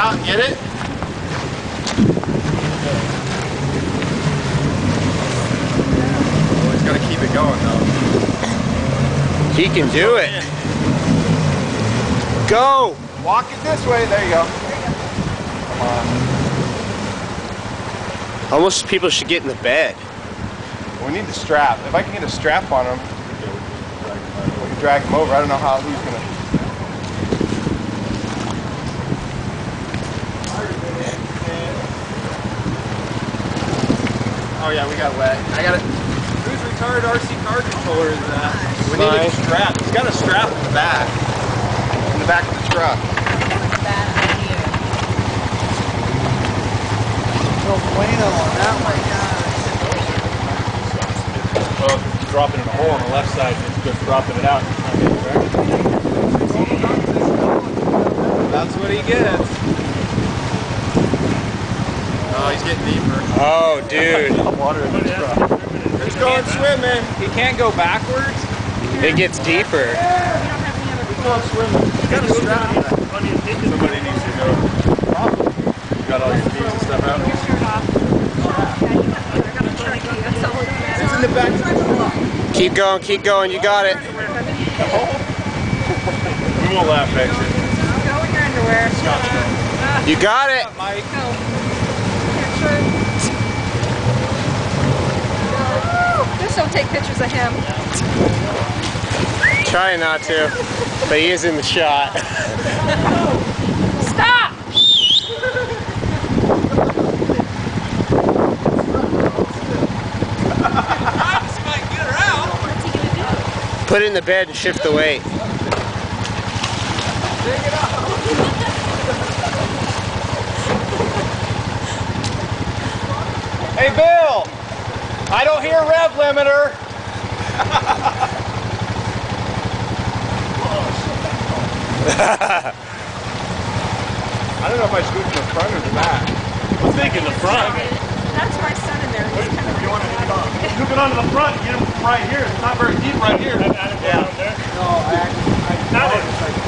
out and get it? Oh, he's gonna keep it going though. He can do it. Go! Walk it this way. There you go. Come on. Almost people should get in the bed. We need the strap. If I can get a strap on him, we can drag him over. I don't know how he's gonna. Oh yeah, we got wet. I got it. Whose retarded RC car controller is that? We need a strap. He's got a strap in the back. In the back of the truck. Bad idea. No bueno on that one. Well, if you drop it in a hole on the left side, it's just dropping it out. That's what he gets. Oh, he's getting deeper. Oh, dude. Water in the truck. He's going swimming. He can't go backwards. It gets deeper. He's going swimming. He's got a strap. Somebody needs to go. You got all your keys and stuff out? It's in the back. Keep going, you got it. We won't laugh at you. Go in your underwear. You got it. Mike. Just don't take pictures of him. Trying not to, but he is in the shot. Stop! Put it in the bed and shift the weight. Hey, Bill! I don't hear rev limiter. I don't know if I scoot in the front or the back. I'm thinking the front. That's my son in there. He's kind of Scoop it onto the front, get him right here. It's not very deep right here. Yeah. No, I